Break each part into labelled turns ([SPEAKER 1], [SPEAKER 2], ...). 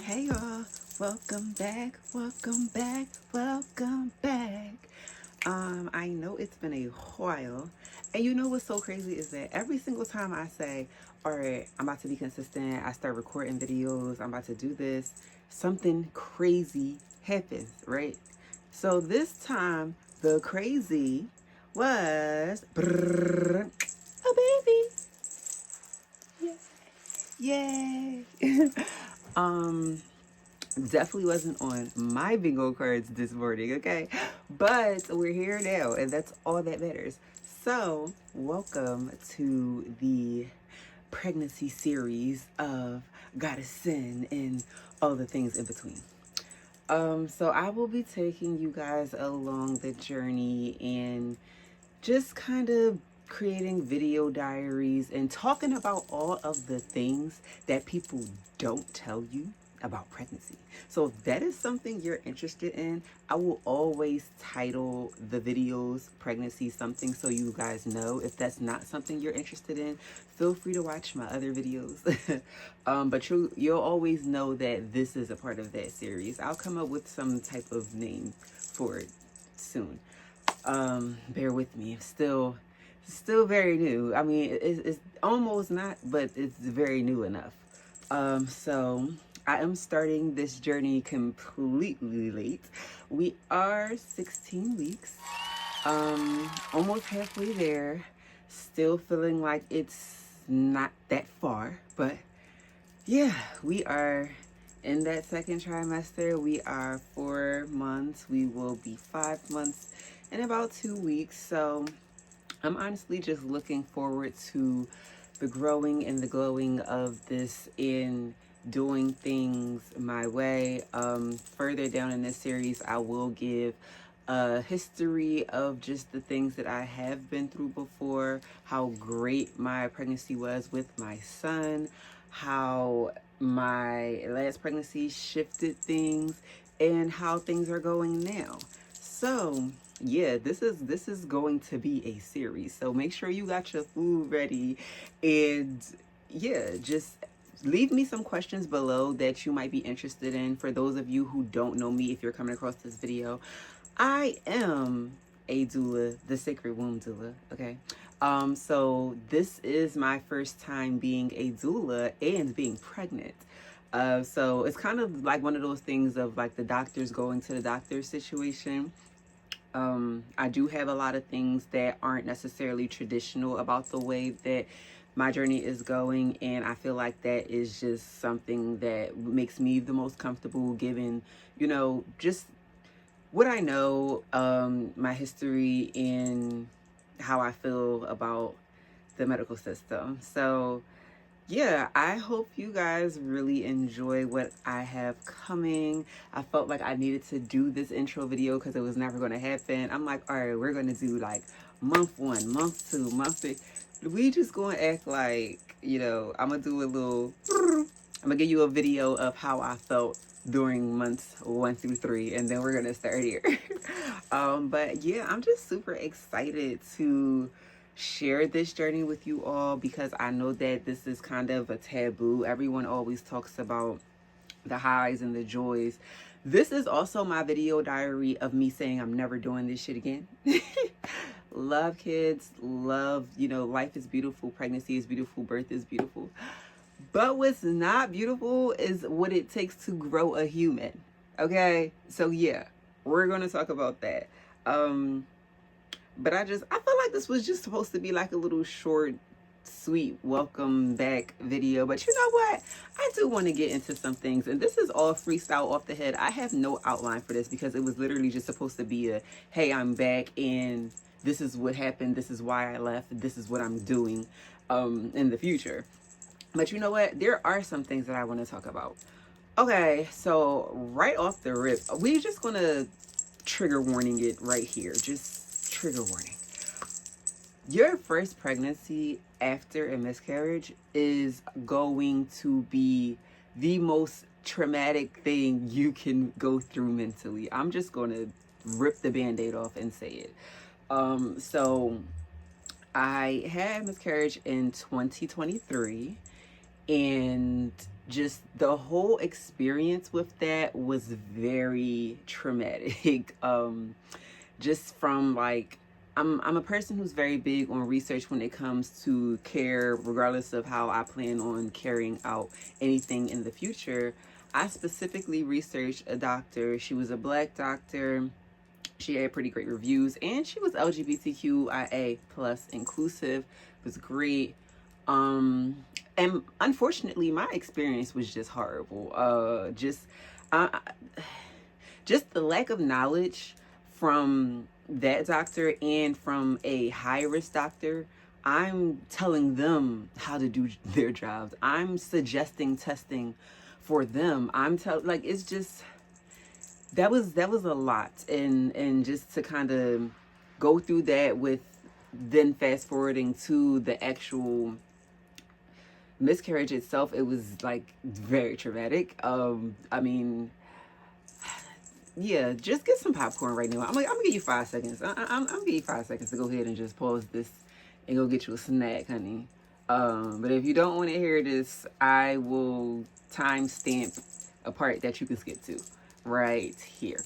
[SPEAKER 1] Hey y'all, welcome back, welcome back, welcome back. I know it's been a while, and you know what's so crazy is that every single time I say, all right, I'm about to be consistent, I start recording videos, I'm about to do this, something crazy happens, right? So this time, the crazy was a baby. Yay! um, Definitely wasn't on my bingo cards this morning, okay? But we're here now, and that's all that matters. So, welcome to the pregnancy series of Goddess Sin and all the things in between. So I will be taking you guys along the journey and just kind of creating video diaries and talking about all of the things that people don't tell you about pregnancy. So if that is something you're interested in, I will always title the videos pregnancy something so you guys know. If that's not something you're interested in, feel free to watch my other videos. But you'll always know that this is a part of that series. I'll come up with some type of name for it soon. Bear with me. Still very new. I mean, it's almost not, but it's very new enough. So I am starting this journey completely late. We are 16 weeks, almost halfway there. Still feeling like it's not that far, but yeah, we are in that second trimester. We are 4 months. We will be 5 months in about 2 weeks. So I'm honestly just looking forward to the growing and the glowing of this in doing things my way. Further down in this series, I will give a history of just the things that I have been through before, how great my pregnancy was with my son, how my last pregnancy shifted things, and how things are going now. So yeah, this is going to be a series, so make sure you got your food ready, and yeah, just leave me some questions below that you might be interested in. For those of you who don't know me, if you're coming across this video, I am a doula, the sacred womb doula, okay? So this is my first time being a doula and being pregnant. So it's kind of like one of those things of like the doctors going to the doctor situation. I do have a lot of things that aren't necessarily traditional about the way that my journey is going, and I feel like that is just something that makes me the most comfortable given, just what I know, my history, and how I feel about the medical system. So yeah, I hope you guys really enjoy what I have coming. I felt like I needed to do this intro video because it was never going to happen. I'm like, all right, we're going to do like month 1, month 2, month 3. We just going to act like, I'm going to do a little, I'm going to give you a video of how I felt during months 1 through 3, and then we're going to start here. But yeah, I'm just super excited to share this journey with you all because I know that this is kind of a taboo. Everyone always talks about the highs and the joys. This is also my video diary of me saying I'm never doing this shit again. Love kids, love, life is beautiful, pregnancy is beautiful, birth is beautiful. But what's not beautiful is what it takes to grow a human. Okay? So yeah, we're going to talk about that. But I feel like this was just supposed to be like a little short, sweet welcome back video. But you know what? I do want to get into some things. And this is all freestyle off the head. I have no outline for this because it was literally just supposed to be a, hey, I'm back and this is what happened. This is why I left. This is what I'm doing in the future. But you know what? There are some things that I want to talk about. Okay, so right off the rip, we're just going to trigger warning it right here. Just trigger warning. Your first pregnancy after a miscarriage is going to be the most traumatic thing you can go through mentally. I'm just going to rip the band-aid off and say it. So I had miscarriage in 2023, and just the whole experience with that was very traumatic. Just from like, I'm a person who's very big on research when it comes to care, regardless of how I plan on carrying out anything in the future. I specifically researched a doctor. She was a black doctor. She had pretty great reviews, and she was LGBTQIA plus inclusive. It was great. And unfortunately, my experience was just horrible. Uh, just the lack of knowledge from that doctor and from a high risk doctor. I'm telling them how to do their jobs. I'm suggesting testing for them. Like, it's just, that was a lot. And just to kind of go through that, with then fast forwarding to the actual miscarriage itself, it was like very traumatic. I mean, yeah, just get some popcorn right now. I'm gonna give you 5 seconds. I'm gonna give you 5 seconds to go ahead and just pause this and go get you a snack, honey. But if you don't want to hear this, I will timestamp a part that you can skip to right here.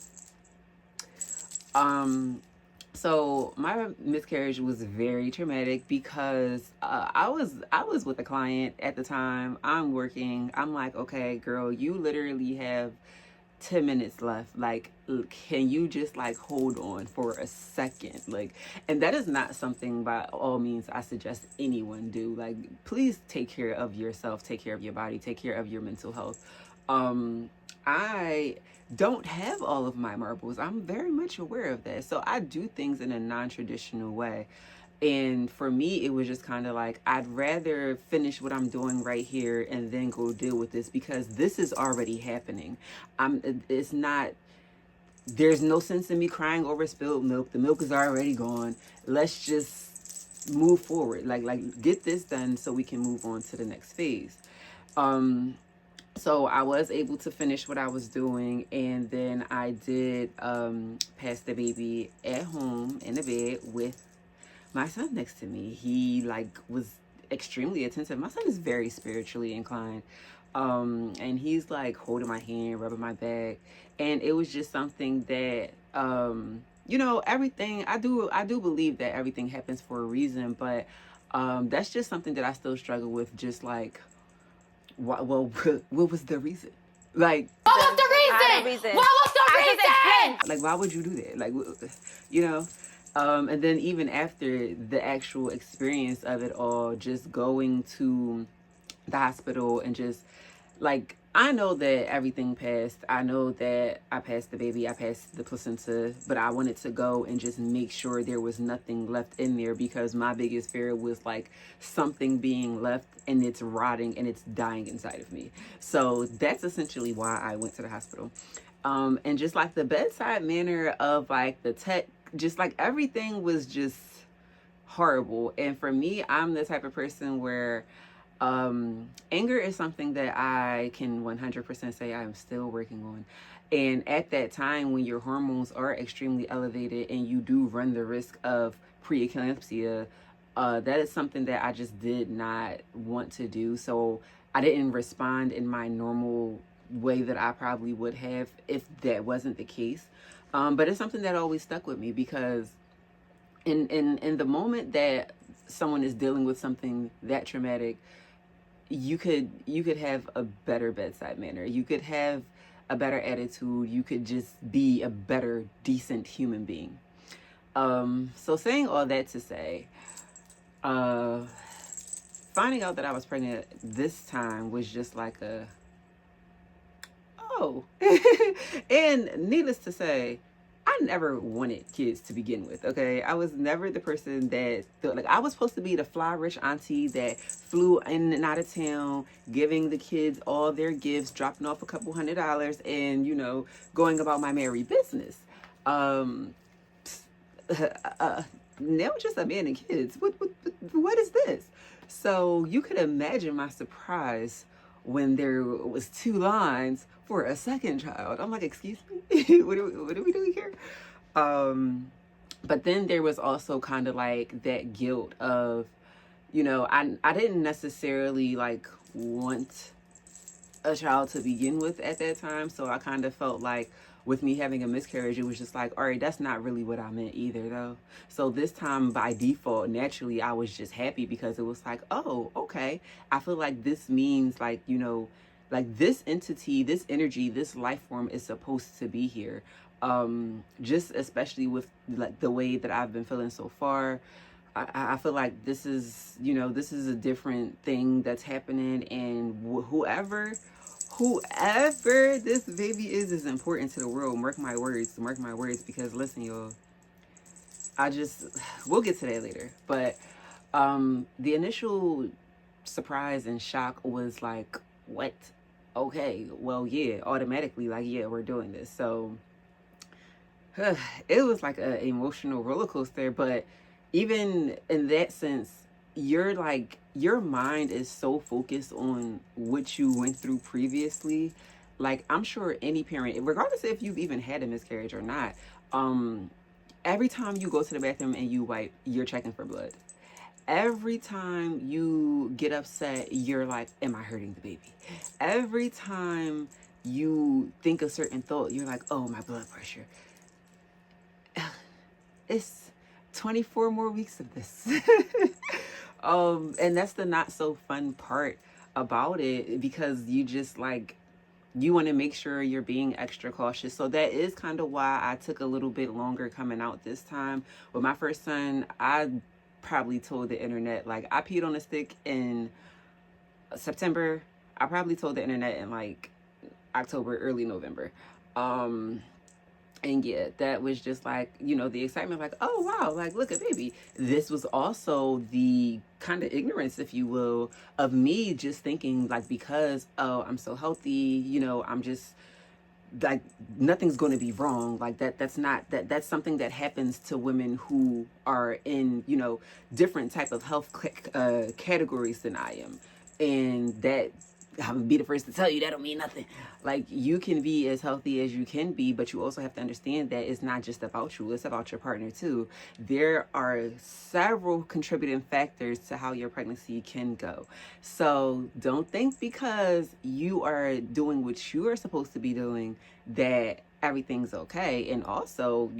[SPEAKER 1] So my miscarriage was very traumatic because I was with a client at the time. I'm working. I'm like, okay, girl, you literally have 10 minutes left. Like, can you just like hold on for a second? Like, and that is not something by all means I suggest anyone do. Like, please take care of yourself, take care of your body, take care of your mental health. I don't have all of my marbles. I'm very much aware of that. So I do things in a non-traditional way. And for me, it was just kind of like, I'd rather finish what I'm doing right here and then go deal with this, because this is already happening. It's not, there's no sense in me crying over spilled milk. The milk is already gone. Let's just move forward. Like get this done so we can move on to the next phase. So I was able to finish what I was doing, and then I did pass the baby at home in the bed with my son next to me. He like was extremely attentive. My son is very spiritually inclined. And he's like holding my hand, rubbing my back. And it was just something that, everything I do believe that everything happens for a reason, but that's just something that I still struggle with. Just like, what was the reason? Like,
[SPEAKER 2] what was the reason? What was the reason?
[SPEAKER 1] Like, why would you do that? Like, you know? And then even after the actual experience of it all, just going to the hospital and just like, I know that everything passed. I know that I passed the baby, I passed the placenta, but I wanted to go and just make sure there was nothing left in there, because my biggest fear was like something being left and it's rotting and it's dying inside of me. So that's essentially why I went to the hospital. And just like the bedside manner of like the tech, just like everything was just horrible. And for me, I'm the type of person where anger is something that I can 100% say I'm still working on. And at that time, when your hormones are extremely elevated and you do run the risk of preeclampsia, that is something that I just did not want to do. So I didn't respond in my normal way that I probably would have if that wasn't the case. But it's something that always stuck with me, because in the moment that someone is dealing with something that traumatic, you could have a better bedside manner. You could have a better attitude. You could just be a better, decent human being. So saying all that to say, finding out that I was pregnant this time was just like oh. And needless to say, I never wanted kids to begin with, okay? I was never the person that felt like I was supposed to be the fly rich auntie that flew in and out of town, giving the kids all their gifts, dropping off a couple $100 and, going about my merry business. Now just a man and kids. What is this? So you could imagine my surprise when there was 2 lines for a second child. I'm like, excuse me, what are we doing here? But then there was also kind of like that guilt of, I didn't necessarily like want a child to begin with at that time. So I kind of felt like with me having a miscarriage, it was just like, all right, that's not really what I meant either, though. So this time, by default, naturally, I was just happy because it was like, oh, okay. I feel like this means like, like this entity, this energy, this life form is supposed to be here. Just especially with like the way that I've been feeling so far. I feel like this is, this is a different thing that's happening, and whoever this baby is important to the world. Mark my words, because listen, y'all, we'll get to that later. But the initial surprise and shock was like, what? Okay, well, yeah, automatically, like, yeah, we're doing this. So it was like an emotional roller coaster. But even in that sense, your mind is so focused on what you went through previously. Like, I'm sure any parent, regardless if you've even had a miscarriage or not, every time you go to the bathroom and you wipe, you're checking for blood. Every time you get upset, you're like, am I hurting the baby? Every time you think a certain thought, you're like, oh, my blood pressure. It's 24 more weeks of this. And that's the not so fun part about it, because you just like, you want to make sure you're being extra cautious. So that is kind of why I took a little bit longer coming out this time. With my first son, I probably told the internet, like, I peed on a stick in September. I probably told the internet in like October, early November. And yeah, that was just like, the excitement, like, oh, wow, like, look at baby. This was also the kind of ignorance, if you will, of me just thinking, like, because, oh, I'm so healthy, I'm just, like, nothing's going to be wrong. Like, that's something that happens to women who are in, different type of health categories than I am. And that, I'm gonna be the first to tell you, that don't mean nothing. Like, you can be as healthy as you can be, but you also have to understand that it's not just about you, it's about your partner too. There are several contributing factors to how your pregnancy can go. So don't think because you are doing what you are supposed to be doing that everything's okay. And also,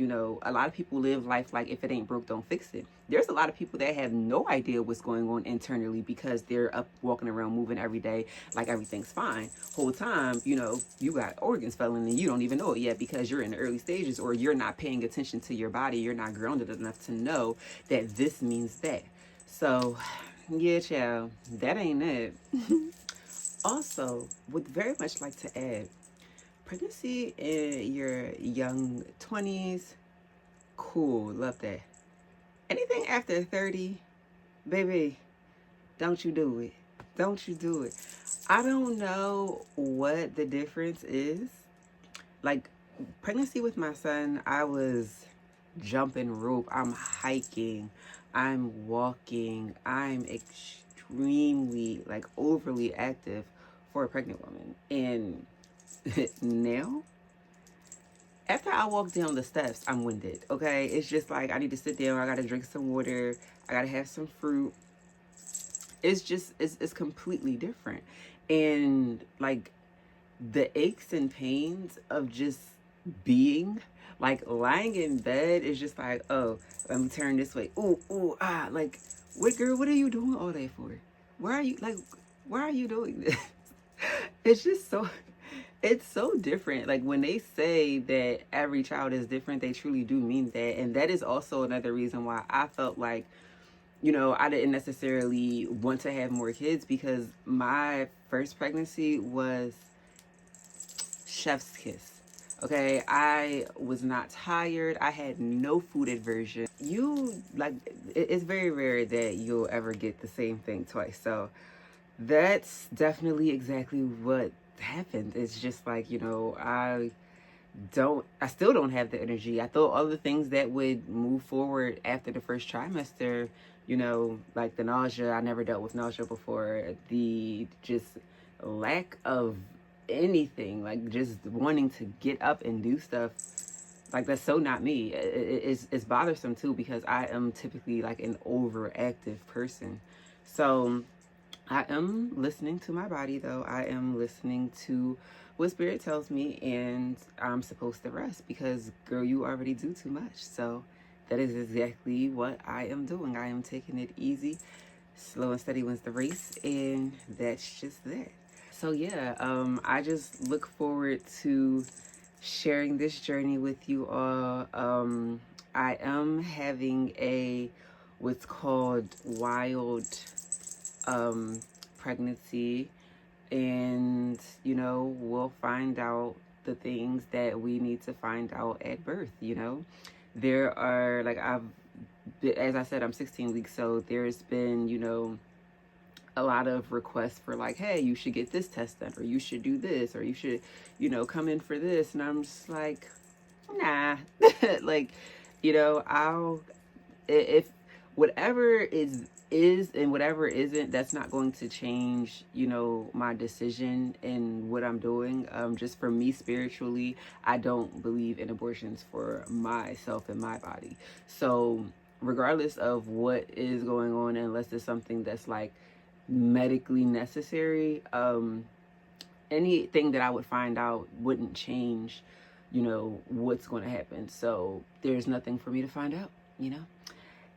[SPEAKER 1] a lot of people live life like, if it ain't broke, don't fix it. There's a lot of people that have no idea what's going on internally because they're up walking around moving every day like everything's fine. Whole time, you got organs failing and you don't even know it yet because you're in the early stages, or you're not paying attention to your body. You're not grounded enough to know that this means that. So, yeah, child, that ain't it. Also, would very much like to add, pregnancy in your young 20s, cool, love that. Anything after 30, baby, don't you do it. Don't you do it. I don't know what the difference is. Like, pregnancy with my son, I was jumping rope. I'm hiking. I'm walking. I'm extremely, like, overly active for a pregnant woman. And now, after I walk down the steps, I'm winded, okay? It's just like, I need to sit down, I gotta drink some water, I gotta have some fruit. It's just, it's completely different. And like, the aches and pains of just being, like, lying in bed is just like, oh, let me turn this way. Ooh, ah, like, what, girl, what are you doing all day for? Why are you doing this? It's just so, it's so different. Like, when they say that every child is different, they truly do mean that. And that is also another reason why I felt like, I didn't necessarily want to have more kids, because my first pregnancy was chef's kiss. Okay, I was not tired. I had no food aversion. It's very rare that you'll ever get the same thing twice. So that's definitely exactly what happened. It's just like, I still don't have the energy. I thought all the things that would move forward after the first trimester, like the nausea, I never dealt with nausea before, the just lack of anything, like just wanting to get up and do stuff, Like, that's so not me. It's bothersome too, because I am typically like an overactive person. So I am listening to my body, though. I am listening to what spirit tells me, and I'm supposed to rest because, girl, you already do too much. So that is exactly what I am doing. I am taking it easy. Slow and steady wins the race, and that's just that. So yeah, I just look forward to sharing this journey with you all. I am having a what's called wild pregnancy, and we'll find out the things that we need to find out at birth. There are, like, as I said, I'm 16 weeks, so there's been a lot of requests for, like, hey, you should get this test done, or you should do this, or you should come in for this, and I'm just like, nah. Like, I'll, if whatever is and whatever isn't, that's not going to change my decision and what I'm doing. Just for me spiritually, I don't believe in abortions for myself and my body. So regardless of what is going on, unless it's something that's like medically necessary, anything that I would find out wouldn't change what's going to happen. So there's nothing for me to find out.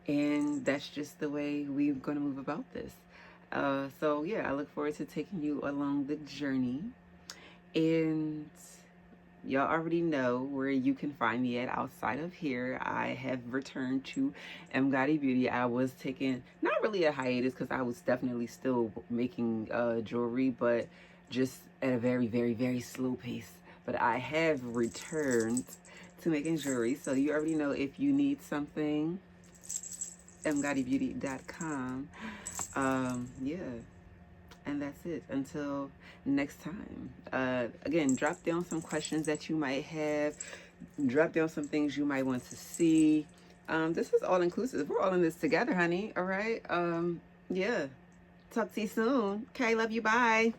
[SPEAKER 1] And that's just the way we're going to move about this. So yeah, I look forward to taking you along the journey. And y'all already know where you can find me at outside of here. I have returned to M. Gotti Beauty. I was taking not really a hiatus, because I was definitely still making jewelry, but just at a very, very, very slow pace. But I have returned to making jewelry. So you already know, if you need something, mgottibeauty.com. Yeah, and that's it until next time. Again, drop down some questions that you might have, drop down some things you might want to see. This is all inclusive. We're all in this together, honey. All right. Yeah, talk to you soon. Okay, love you. Bye.